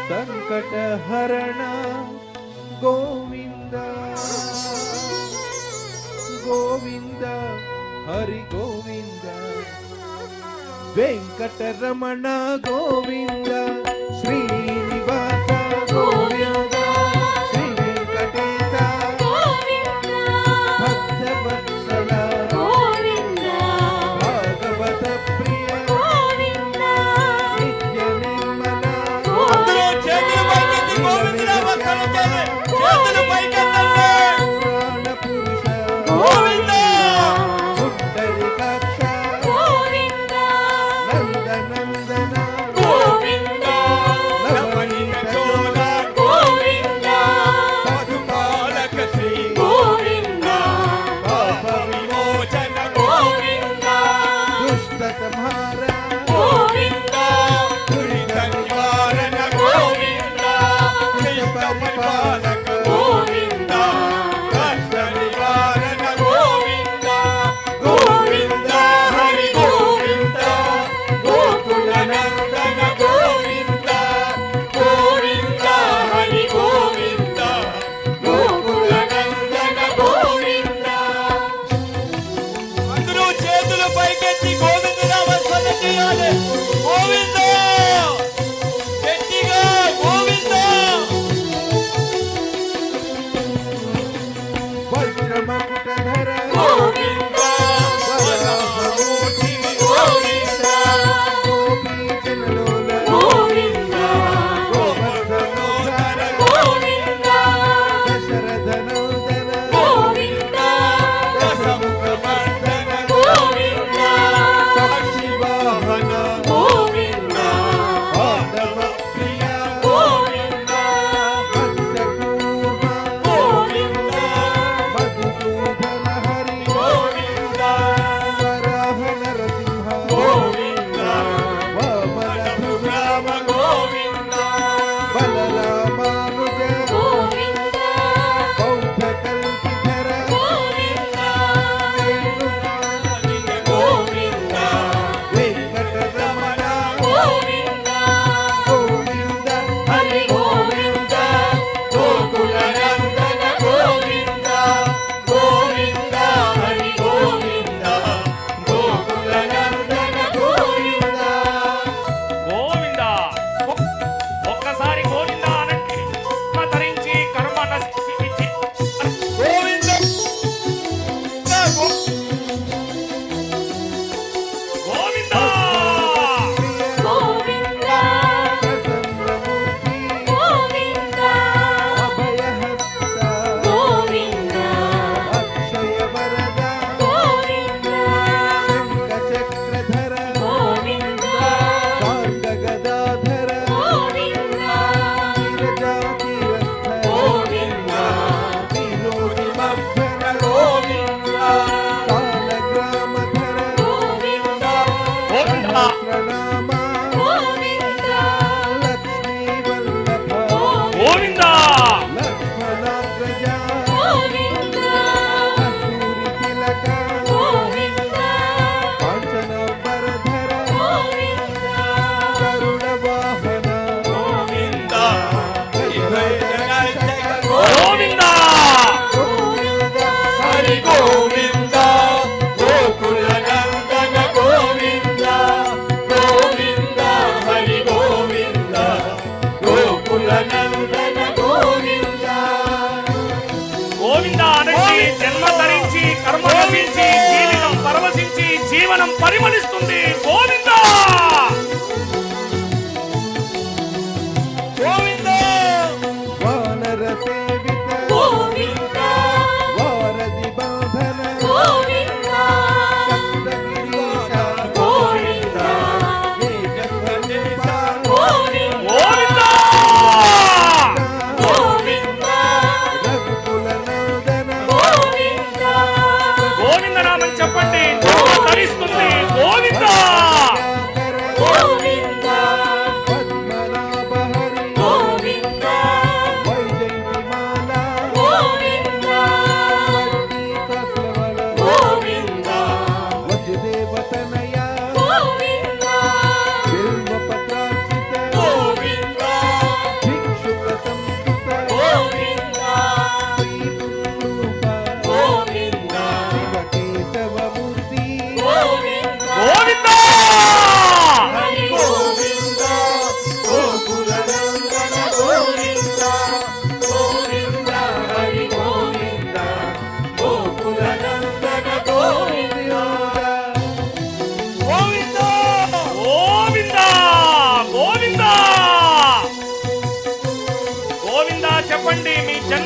ಸಂಕಟಹರಣ ಗೋವಿಂದ ಗೋವಿಂದ ಹರಿ ಗೋವಿಂದ ವೆಂಕಟರಮಣ ಗೋವಿಂದ ಶ್ರೀನಿವಾಸ ಗೋವಿಂದ ಶ್ರೀ ವೆಂಕಟೇಶ ಭಕ್ತವತ್ಸಲ ಗೋವಿಂದ ಭಾಗವತ ಪ್ರಿಯ ಗೋವಿಂದ ನಿತ್ಯ ನಿರ್ಮಲ ಪುರಾಣ ಪುರುಷ ಗೋವಿಂದ ಪುಂಡರೀಕಾಕ್ಷ ಗೋವಿಂದ ನಂದ ನಂದನ ಗೋವಿಂದ ನವನೀತ ಚೋಳ ಗೋವಿಂದ ಪಶುಪಾಲಕ ಶ್ರೀ ಗೋವಿಂದ ಪಾಪ ವಿಮೋಚನ ಗೋವಿಂದ ದುಷ್ಟ ಸಂಹಾರ ಗೋವಿಂದ ದುರಿತ ನಿವಾರಣ ಗೋವಿಂದ ಶಿಷ್ಟ ಪರಿಪಾಲಕ ಗೋವಿಂದ ಕಷ್ಟ ನಿವಾರಣ ಗೋವಿಂದ ಗೋವಿಂದ ಹರಿ ಗೋವಿಂದ ಗೋಕುಲ ನಂದನ ಗೋವಿಂದ ಗೋವಿಂದ ಹರಿ ಗೋವಿಂದ ಗೋಕುಲ ನಂದನ ಗೋವಿಂದ. అందరూ చేతులు పైకెత్తి గోవింద నామస్మరణ చేయాలి. గోవింద గట్టిగా గోవింద. వజ్రమకుటధర గోవింద వరాహమూర్తి గోవింద గోపీజనలోల గోవింద గోవర్ధనోధర గోవింద దశరథనందన గోవింద దశముఖమర్దన గోవింద పక్షివాహన గోవింద పాండవ ప్రియ గోవింద భక్తకూర్మ గోవింద మధుసూదన హరి గోవింద వరాహ నరసింహ గోవింద వామన భృగురామ గోవింద బలరామానుజ గోవింద బౌద్ధ కల్కిధర గోవింద వేణుగానవిన గోవింద వెంకటరమణ గోవింద గోవింద హరి గోవింద గోకుల నందన గోవింద గోవింద హరి గోవింద గోకుల నందన గోవింద. గోవింద ఒక్కసారి గోవింద అనండి ధరించి కర్మ నశించి గోవింద గోవింద గోవింద ప్రసన్నమూర్తి గోవింద అభయహస్త గోవింద అక్షయ వరద గోవింద శంఖచక్రధర గోవింద గదాధర గోవింద విరజాతిరస్థ గోవింద విలోనిమర్ధన గోవింద సాలగ్రామధర గోవింద గోవింద ప్రణామ గోవింద లక్ష్మీ వల్లభ గోవింద లక్ష్మణాగ్రజ గోవింద కస్తూరి తిలక గోవింద కాంచనాంబరధర గోవింద గరుడ వాహన గోవింద గోవింద గోవింద హరి గోవింద గోకుల నందన గోవింద గోవింద హరి గోవింద గోకుల నందన గోవింద. గోవింద అనండి జన్మ ధరించి కర్మ నశించి జీవితం పరవశించి జీవనం పరిమళిస్తుంది. గోవింద గోవింద వానర సేవిత గోవింద వారధి బాధన గోవింద సప్తగిరీశ గోవింద ఏకస్వరూప గోవింద గోవింద గోవింద రఘుకుల నందన గోవింద గోవింద నామం చెప్పండి జన్మ ధరిస్తుంది. గోవింద కర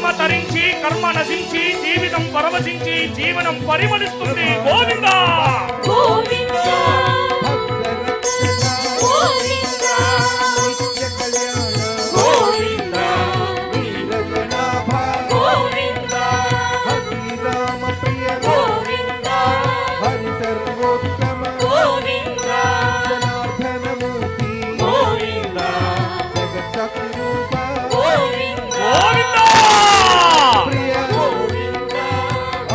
జన్మ తరించి కర్మ నశించి జీవితం పరవశించి జీవనం పరిమళిస్తుంది గోవిందా గోవిందా భక్తరక్షక గోవిందా నిత్య కళ్యాణ గోవిందా వీరజనాభ గోవిందా హరి రామ ప్రియ గోవిందా హరి సర్వోత్తమ గోవిందా జనార్దన మూర్తి గోవిందా జగత్సాక్షి రూప గోవిందా గోవిందా ప్రియ గోవిందా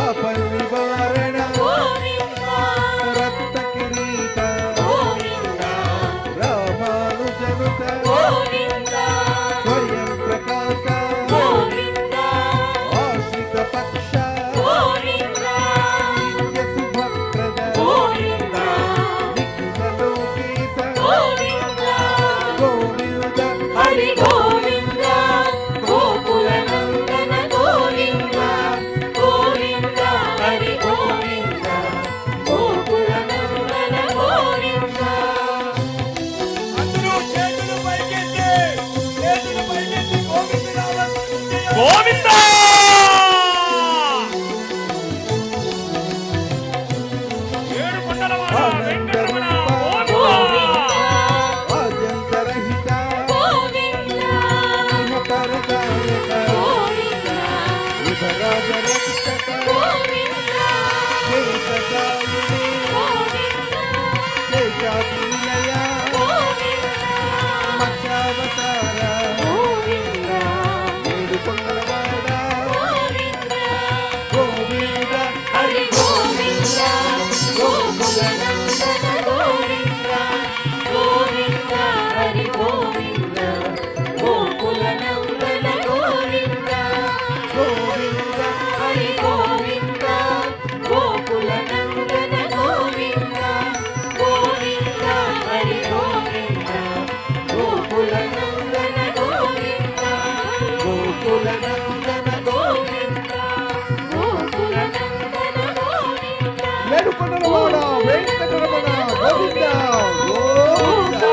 అపరివారణ గోవిందా రత్న కిరీట గోవిందా రామానుజనుత గోవిందా స్వయం ప్రకాశ గోవిందా ఆశ్రిత పక్ష గోవిందా నిత్య శుభప్రద గోవిందా నిఖిల లోకేశ గోవిందా గోవింద హరి గోవిందా గోకుల నందన గోవిందా గోవిందా హరి గోవిందా గోకుల నందన గోవిందా అందరూ చేతులు పైకెత్తి గోవింద నామస్మరణం చేయాలి. గోవిందా ఏడు కొండలవాడ వెంకటరమణ గోవిందా ఆద్యంతరహిత గోవిందా ఇహపరదాయక గోవిందా విభరాజరక్షక గోవిందా కేశకాయుని గోవిందా కేశాతినిలయ గోవిందా మత్స్యావతార గోవిందా ఏడు కొండలవాడ గోవిందా గోవింద హరి గోవిందా గోకుల నందన గోవిందా గోవిందా హరి గోవిందా గోకుల నందన గోవిందా గోవింద హరి గోవిందా గోకుల నందన గోవిందా గోవిందా హరి గోవిందా గోకుల నందన గోవిందా గోకుల నందన గోవిందా గోకుల నందన గోవిందా ఏడు కొండలవాడ వెంకటరమణ గోవింద గోవింద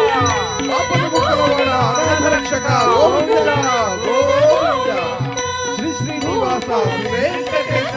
పాపన ముక్కలవాడ అనాథరక్షక గోవింద గోవింద శ్రీ శ్రీనివాస శ్రీ వెంకటేశ